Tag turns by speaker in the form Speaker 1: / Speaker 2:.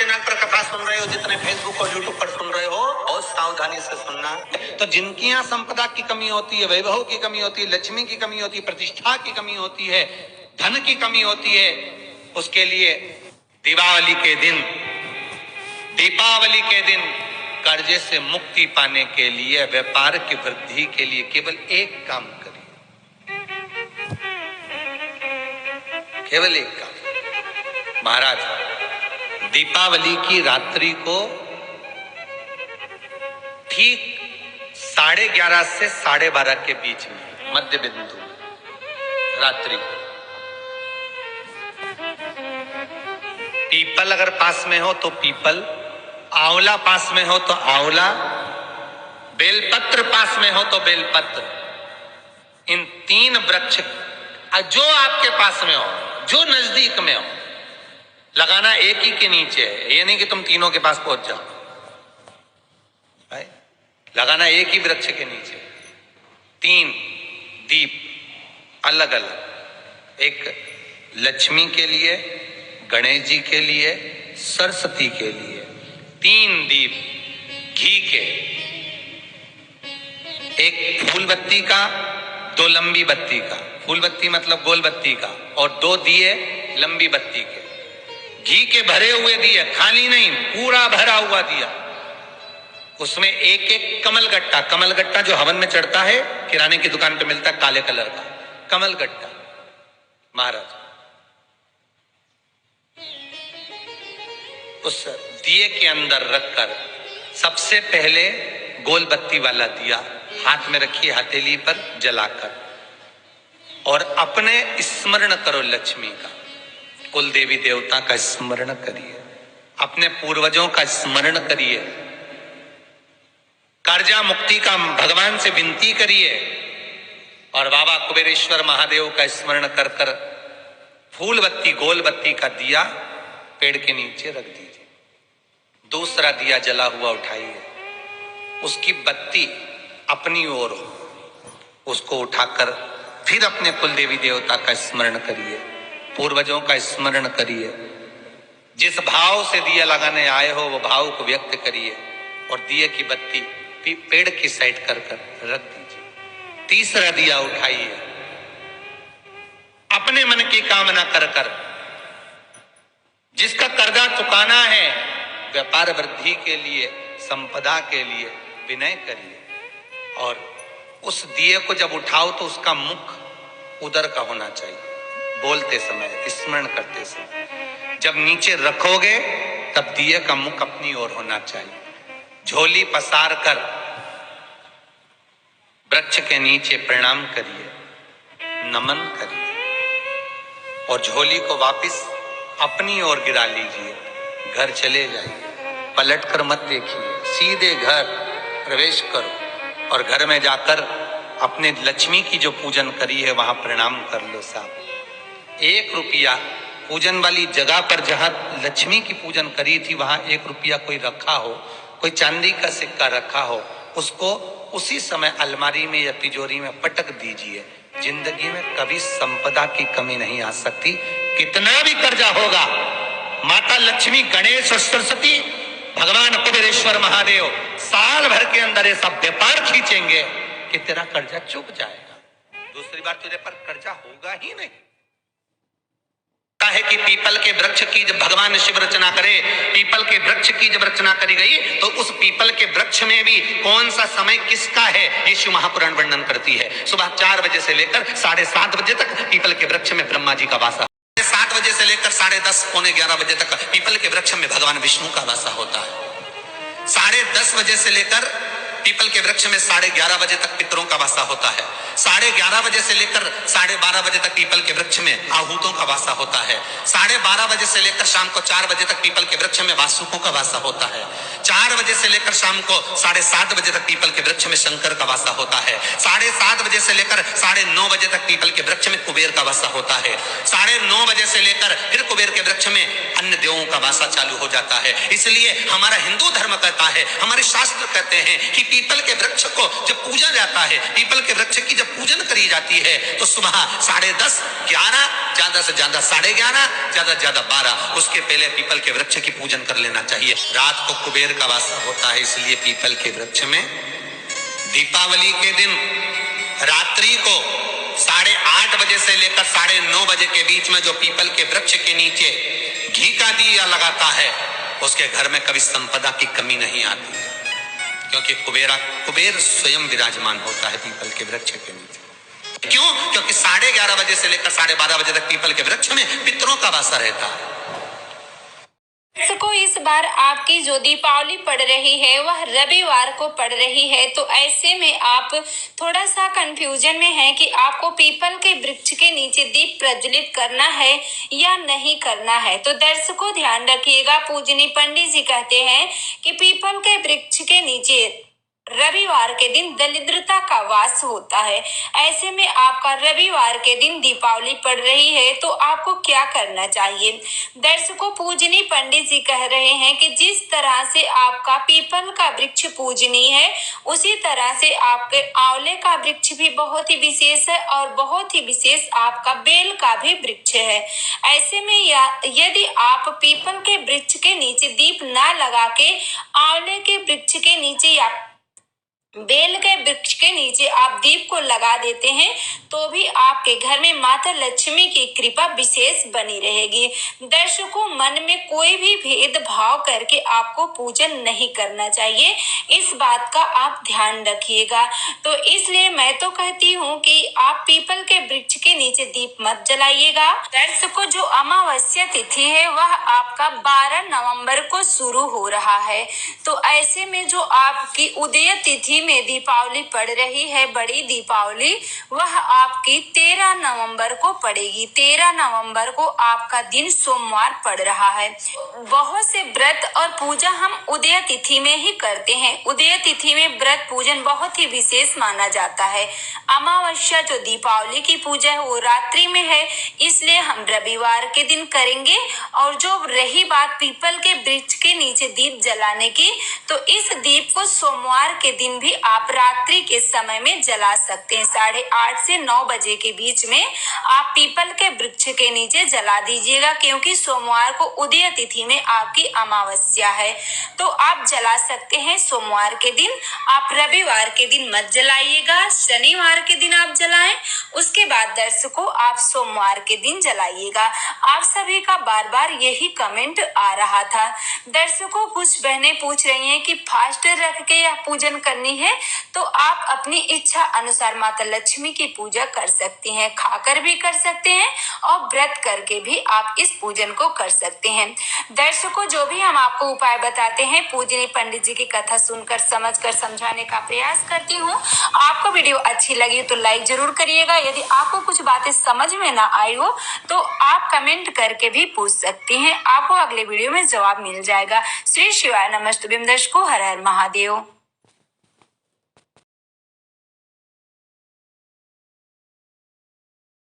Speaker 1: Channel पर कथा सुन रहे हो, जितने फेसबुक और यूट्यूब पर सुन रहे हो, बहुत सावधानी से सुनना। तो जिनकी यहाँ संपदा की कमी होती है, वैभव की कमी होती है, लक्ष्मी की कमी होती है, प्रतिष्ठा की कमी होती है, धन की कमी होती है, उसके लिए दीपावली के दिन कर्जे से मुक्ति पाने के लिए, व्यापार की वृद्धि के लिए केवल एक काम करिए, केवल एक काम। महाराज, दीपावली की रात्रि को ठीक 11:30 से 12:30 के बीच में, मध्य बिंदु रात्रि को, पीपल अगर पास में हो तो पीपल, आंवला पास में हो तो आंवला, बेलपत्र पास में हो तो बेलपत्र, इन 3 वृक्ष जो आपके पास में हो, जो नजदीक में हो, लगाना एक ही के नीचे है। ये नहीं कि तुम तीनों के पास पहुंच जाओ, लगाना एक ही वृक्ष के नीचे। 3 दीप अलग अलग, एक लक्ष्मी के लिए, गणेश जी के लिए, सरस्वती के लिए। 3 दीप घी के, एक फूल बत्ती का, 2 लंबी बत्ती का, फूल बत्ती मतलब गोल बत्ती का, और 2 दिए लंबी बत्ती के, घी के भरे हुए दिए, खाली नहीं, पूरा भरा हुआ दिया। उसमें एक कमलगट्टा, कमलगट्टा जो हवन में चढ़ता है, किराने की दुकान पे मिलता है काले कलर का कमलगट्टा, महाराज उस दिए के अंदर रखकर सबसे पहले गोल बत्ती वाला दिया हाथ में रखिए, हथेली पर जलाकर, और अपने स्मरण करो लक्ष्मी का, कुल देवी देवता का स्मरण करिए, अपने पूर्वजों का स्मरण करिए, कर्जा मुक्ति का भगवान से विनती करिए, और बाबा कुबेरेश्वर महादेव का स्मरण कर कर फूल बत्ती गोल बत्ती का दिया पेड़ के नीचे रख दीजिए। दूसरा दिया जला हुआ उठाइए, उसकी बत्ती अपनी ओर हो, उसको उठाकर फिर अपने कुल देवी देवता का स्मरण करिए, पूर्वजों का स्मरण करिए, जिस भाव से दिया लगाने आए हो वो भाव को व्यक्त करिए, और दिए की बत्ती पेड़ की साइड कर कर रख दीजिए। तीसरा दिया उठाइए, अपने मन की कामना कर कर, जिसका कर्जा चुकाना है, व्यापार वृद्धि के लिए, संपदा के लिए विनय करिए, और उस दिए को जब उठाओ तो उसका मुख उधर का होना चाहिए, बोलते समय, स्मरण करते समय। जब नीचे रखोगे तब दिए का मुख अपनी ओर होना चाहिए। झोली पसार कर वृक्ष के नीचे प्रणाम करिए, नमन करिए, और झोली को वापस अपनी ओर गिरा लीजिए, घर चले जाइए, पलट कर मत देखिए, सीधे घर प्रवेश करो, और घर में जाकर अपने लक्ष्मी की जो पूजन करी है वहां प्रणाम कर लो साहब। 1 रुपया पूजन वाली जगह पर जहां लक्ष्मी की पूजन करी थी वहां 1 रुपया कोई रखा हो, कोई चांदी का सिक्का रखा हो, उसको उसी समय अलमारी में या तिजोरी में पटक दीजिए। जिंदगी में कभी संपदा की कमी नहीं आ सकती। कितना भी कर्जा होगा, माता लक्ष्मी, गणेश और सरस्वती, भगवान कुबेरेश्वर महादेव साल भर के अंदर ऐसा व्यापार खींचेंगे कि तेरा कर्जा चुक जाएगा, दूसरी बार तुझे पर कर्जा होगा ही नहीं। है कि पीपल के वृक्ष की जब भगवान शिव रचना करे, पीपल के वृक्ष की जब रचना करी गई तो उस पीपल के वृक्ष में भी कौन सा समय किसका है ये शिव महापुराण वर्णन करती है। सुबह 4 बजे से लेकर 7:30 बजे तक पीपल के वृक्ष में ब्रह्मा जी का वासा, 7 बजे से लेकर 10:30 पौने 11 बजे तक पीपल के वृक्ष में भगवान विष्णु का वासा होता है। 10:30 बजे से लेकर पीपल के वृक्ष में 11:30 बजे तक पितरों का वासा होता है। 11:30 बजे से लेकर 12:30 बजे तक पीपल के वृक्ष में आहूतों का वासा होता है। 12:30 बजे से लेकर शाम को 4 बजे तक पीपल के वृक्ष में वासुकों का वासा होता है। 4 बजे से लेकर शाम को 7:30 बजे तक पीपल के वृक्ष में शंकर का वासा होता है। 7:30 बजे से लेकर 9:30 बजे तक पीपल के वृक्ष में कुबेर का वासा होता है। 9:30 बजे से लेकर फिर कुबेर के वृक्ष में अन्य लोगों का वासा चालू हो जाता है। इसलिए हमारा हिंदू धर्म कहता है, हमारे शास्त्र कहते हैं कि पीपल के वृक्ष को जब पूजा जाता है, पीपल के वृक्ष की जब पूजन करी जाती है तो सुबह 10:30, 11, ज्यादा से ज्यादा 11:30, ज्यादा से ज्यादा 12, उसके पहले पीपल के वृक्ष की पूजन कर लेना चाहिए। रात को कुबेर का वासा होता है, इसलिए पीपल के वृक्ष में दीपावली के दिन रात्रि को 8:30 बजे से लेकर 9:30 बजे के बीच में जो पीपल के वृक्ष के नीचे घी का दिया लगाता है, उसके घर में कभी संपदा की कमी नहीं आती है, क्योंकि कुबेर स्वयं विराजमान होता है पीपल के वृक्ष के नीचे। क्यों? क्योंकि 11:30 बजे से लेकर 12:30 बजे तक पीपल के वृक्ष में पितरों का वासा रहता है।
Speaker 2: दर्शकों, इस बार आपकी जो दीपावली पड़ रही है वह रविवार को पड़ रही है, तो ऐसे में आप थोड़ा सा कंफ्यूजन में हैं कि आपको पीपल के वृक्ष के नीचे दीप प्रज्वलित करना है या नहीं करना है। तो दर्शकों ध्यान रखिएगा, पूजनीय पंडित जी कहते हैं कि पीपल के वृक्ष के नीचे रविवार के दिन दरिद्रता का वास होता है। ऐसे में आपका रविवार के दिन दीपावली पड़ रही है तो आपको क्या करना चाहिए। दर्शकों, पूजनीय पंडित जी कह रहे हैं कि जिस तरह से आपका पीपल का वृक्ष पूजनीय है, उसी तरह से आपके आंवले का वृक्ष भी बहुत ही विशेष है और बहुत ही विशेष आपका बेल का भी वृक्ष है। ऐसे में यदि आप पीपल के वृक्ष के नीचे दीप ना लगा के आंवले के वृक्ष के नीचे या बेल के वृक्ष के नीचे आप दीप को लगा देते हैं तो भी आपके घर में माता लक्ष्मी की कृपा विशेष बनी रहेगी। दर्शकों, मन में कोई भी भेदभाव करके आपको पूजन नहीं करना चाहिए, इस बात का आप ध्यान रखिएगा। तो इसलिए मैं तो कहती हूँ कि आप पीपल के वृक्ष के नीचे दीप मत जलाइएगा। दर्शकों, जो अमावस्या तिथि है वह आपका 12 नवंबर को शुरू हो रहा है, तो ऐसे में जो आपकी उदय तिथि में दीपावली पड़ रही है, बड़ी दीपावली, वह आपकी 13 नवंबर को पड़ेगी। 13 नवंबर को आपका दिन सोमवार पड़ रहा है। बहुत से व्रत और पूजा हम उदय तिथि में ही करते हैं। उदय तिथि में व्रत पूजन बहुत ही विशेष माना जाता है। अमावस्या जो दीपावली की पूजा है वो रात्रि में है, इसलिए हम रविवार के दिन करेंगे। और जो रही बात पीपल के वृक्ष के नीचे दीप जलाने की, तो इस दीप को सोमवार के दिन भी आप रात्रि के समय में जला सकते हैं। 8:30 से 9 बजे के बीच में आप पीपल के वृक्ष के नीचे जला दीजिएगा, क्योंकि सोमवार को उदय तिथि में आपकी अमावस्या है, तो आप जला सकते हैं सोमवार के दिन। आप रविवार के दिन मत जलाइएगा, शनिवार के दिन आप जलाएं, उसके बाद दर्शकों आप सोमवार के दिन जलाइएगा। आप सभी का बार बार यही कमेंट आ रहा था। दर्शकों, कुछ बहनें पूछ रही हैं कि फास्ट रख के यह पूजन करनी है, तो आप अपनी इच्छा अनुसार माता लक्ष्मी की पूजा कर सकती हैं, खाकर भी कर सकते हैं और व्रत करके भी आप इस पूजन को कर सकते हैं। दर्शकों, जो भी हम आपको उपाय बताते हैं, पूजनीय पंडित जी की कथा सुनकर समझकर समझाने का प्रयास करती हूँ। आपको वीडियो अच्छी लगी तो लाइक जरूर करिएगा। यदि आपको कुछ बातें समझ में ना आई हो तो आप कमेंट करके भी पूछ सकती हैं, आपको अगले वीडियो में जवाब मिल जाएगा। श्री शिवाय नमस्तुभ्यं। दर्शकों, हर हर महादेव।